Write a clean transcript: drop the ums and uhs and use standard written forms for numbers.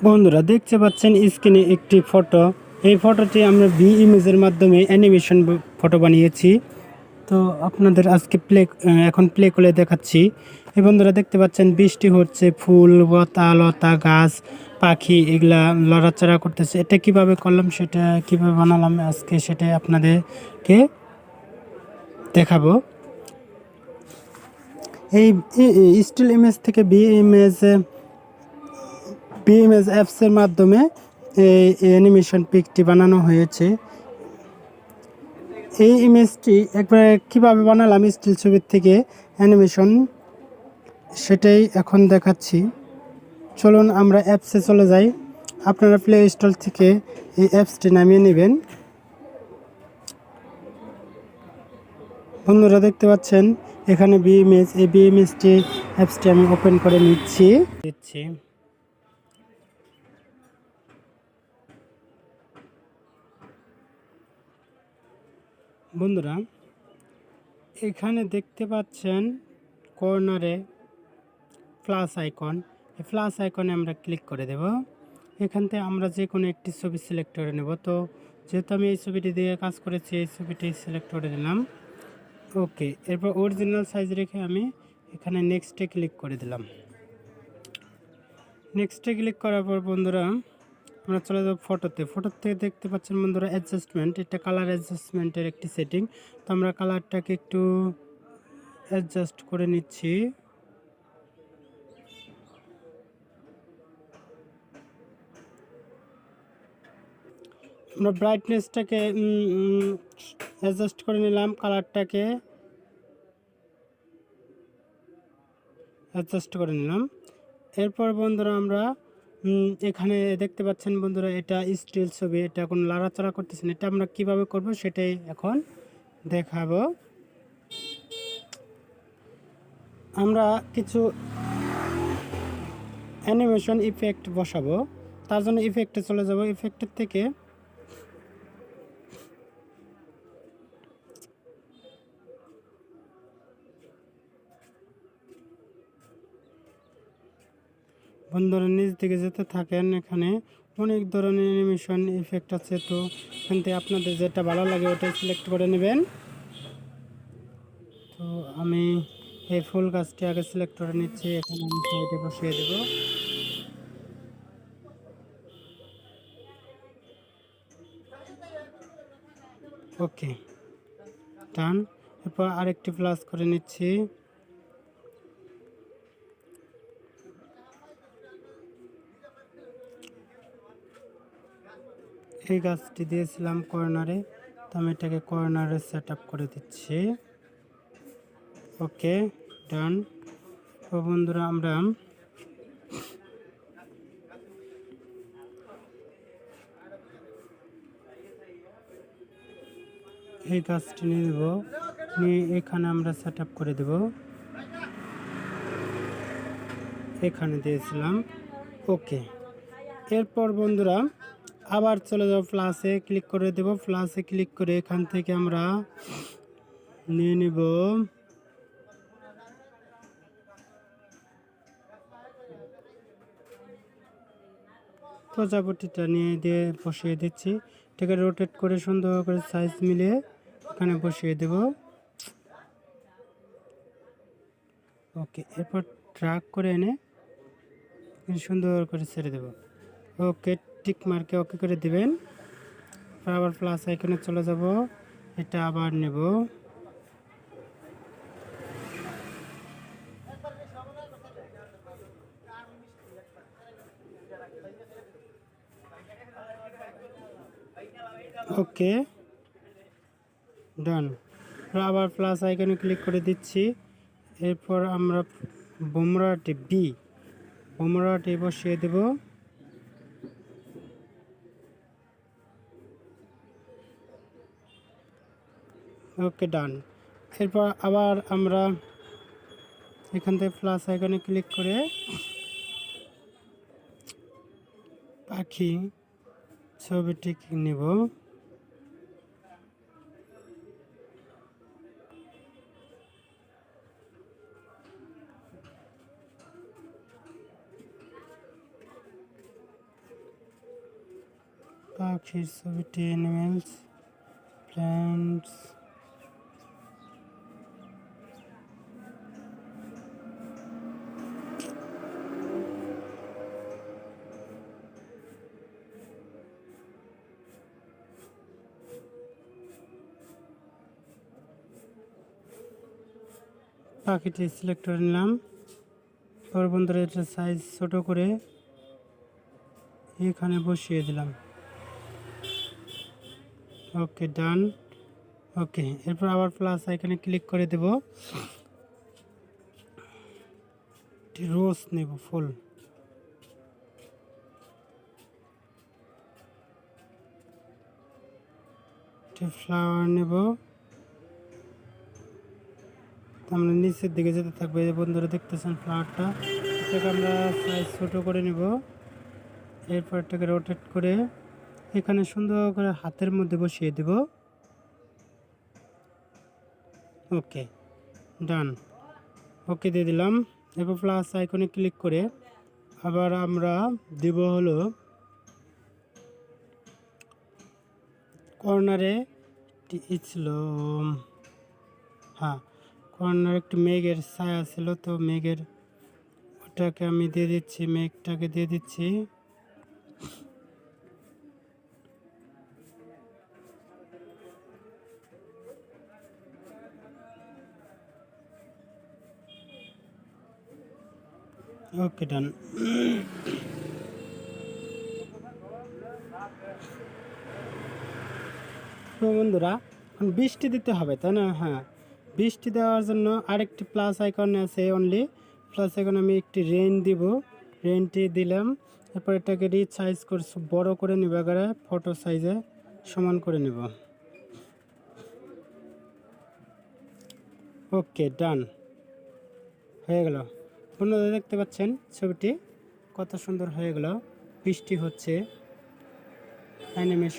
বন্ধুরা দেখতে পাচ্ছেন স্ক্রিনে একটি ফটো। এই ফটোটি আমরা ভি ইমেজের মাধ্যমে অ্যানিমেশন ফটো বানিয়েছি। তো আপনাদের আজকে এখন প্লে করে দেখাচ্ছি। এই বন্ধুরা দেখতে পাচ্ছেন বৃষ্টি হচ্ছে, ফুল, লতা লতা, গাছ, পাখি এগুলা লড়াচড়া করতেছে। এটা কিভাবে করলাম, সেটা কিভাবে বানালাম আজকে সেটাই আপনাদেরকে দেখাবো। এই স্টিল ইমেজ থেকে বিএমএস অ্যাপসের মাধ্যমে এই অ্যানিমেশন পিকটি বানানো হয়েছে। এই ইমেজটি একবার কিভাবে বানালাম স্টিল ছবির থেকে অ্যানিমেশন, সেটাই এখন দেখাচ্ছি। চলুন আমরা অ্যাপসে চলে যাই। আপনারা প্লে স্টোর থেকে এই অ্যাপসটি নামিয়ে নেবেন। বন্ধুরা দেখতে পাচ্ছেন এখানে এই বিএমএসটি অ্যাপসটি আমি ওপেন করে দিচ্ছি। বন্ধুরা এখানে দেখতে পাচ্ছেন কর্নারে প্লাস আইকন, এই প্লাস আইকনে আমরা ক্লিক করে দেব। এখান থেকে আমরা যে কোনো একটি ছবি সিলেক্ট করে নেব। তো যেহেতু আমি এই ছবিটি দিয়ে কাজ করেছি, এই ছবিটি সিলেক্ট করে দিলাম। ওকে, এরপর অরিজিনাল সাইজ রেখে আমি এখানে নেক্সটে ক্লিক করে দিলাম। নেক্সটে ক্লিক করার পর বন্ধুরা আমরা চলে যাব ফটোতে দেখতে পাচ্ছেন বন্ধুরা অ্যাডজাস্টমেন্ট, এটা কালার অ্যাডজাস্টমেন্টের একটি সেটিং। তো আমরা কালারটাকে একটু অ্যাডজাস্ট করে নিচ্ছি। আমরা ব্রাইটনেসটাকে অ্যাডজাস্ট করে নিলাম, কালারটাকে অ্যাডজাস্ট করে নিলাম। এরপর বন্ধুরা আমরা এখানে দেখতে পাচ্ছেন বন্ধুরা এটা স্টিল ছবি, এটা কোনো লাড়াচাড়া করতেছে না। এটা আমরা কিভাবে করব সেটাই এখন দেখাবো। আমরা কিছু অ্যানিমেশন ইফেক্ট বসাবো, তার জন্য ইফেক্টে চলে যাব। ইফেক্টের থেকে বন্ধুরা নিচ দিকে যেতে থাকেন, এখানে অনেক ধরনের অ্যানিমেশন ইফেক্ট আছে। তো এখান থেকে আপনাদের যেটা ভালো লাগে ওটাই সিলেক্ট করে নেবেন। তো আমি এই ফুল গাছটি আগে সিলেক্ট করে নিচ্ছি, এখানে আমি সাইডে বসিয়ে দেব। ওকে, ডান। এরপর আরেকটি প্লাস করে নিচ্ছি। এই গাছটি দিয়েছিলাম কর্নারে, তো আমি এটাকে কর্নারে সেট আপ করে দিচ্ছি। ওকে, ডান। তো বন্ধুরা আমরা এই গাছটি নিয়ে নেব, নিয়ে এখানে আমরা সেট আপ করে দেব। এখানে দিয়েছিলাম। ওকে, এরপর বন্ধুরা আবার চলে যাব, প্লাসে ক্লিক করে দেব। প্লাসে ক্লিক করে এখান থেকে আমরা নিয়ে নেব প্রজাপতিটা, নিয়ে দিয়ে বসিয়ে দিচ্ছি। এটাকে রোটেট করে সুন্দর করে সাইজ মিলিয়ে এখানে বসিয়ে দেব। ওকে, এরপর ট্র্যাক করে এনে সুন্দর করে ছেড়ে দেব। ওকে, টিক মার্কে ওকে করে দিবেন। আবার প্লাস আইকনে চলে যাব, এটা আবার নেব। ওকে, ডান। আবার প্লাস আইকনে ক্লিক করে দিচ্ছি। এরপর আমরা বোমরাটি বসিয়ে দেব। ওকে, ডান। এরপর আবার আমরা এখান থেকে প্লাস আইকনে ক্লিক করে পাখি ছবিটি নেব। পাখির ছবিটি, অ্যানিমেলস, প্ল্যান্টস, পাখিটি সিলেক্ট করে নিলাম। পর বন্ধুরা এটা সাইজ ছোট করে এখানে বসিয়ে দিলাম। ওকে, ডান। ওকে, এরপর আবার প্লাস এখানে ক্লিক করে দেব। রোজ নেব, ফুল। ফ্লাওয়ার নেব। আমরা নিচের দিকে যেতে থাকবে। বন্ধুরা দেখতেছেন ফ্লাওয়ারটা, এটাকে আমরা সাইজ ছোট করে নেব। এরপর এটাকে রোটেট করে এখানে সুন্দর করে হাতের মধ্যে বসিয়ে দেব। ওকে, ডান। ওকে দিয়ে দিলাম। এরপর প্লাস আইকনে ক্লিক করে আবার আমরা দিব হলো কর্নারে ছিল, হ্যাঁ, কর্নারে একটু মেঘের ছায়া ছিল, তো মেঘের ওটাকে আমি দিয়ে দিচ্ছি, মেঘটাকে দিয়ে দিচ্ছি। ওকে, ডান। তো বন্ধুরা এখন বৃষ্টি দিতে হবে, তাই না? হ্যাঁ, বৃষ্টি দেওয়ার জন্য আরেকটি প্লাস আইকন আছে, অনলি প্লাস আইকন। আমি একটি রেইন দিব, রেইনটি দিলাম। এরপর এটাকে রিসাইজ করে বড় করে নিব, এবারে ফটো সাইজে সমান করে নিব। ওকে, ডান হয়ে গেল। বন্ধুরা দেখতে পাচ্ছেন ছবিটি কত সুন্দর হয়ে গেল। বৃষ্টি হচ্ছে, অ্যানিমেশন।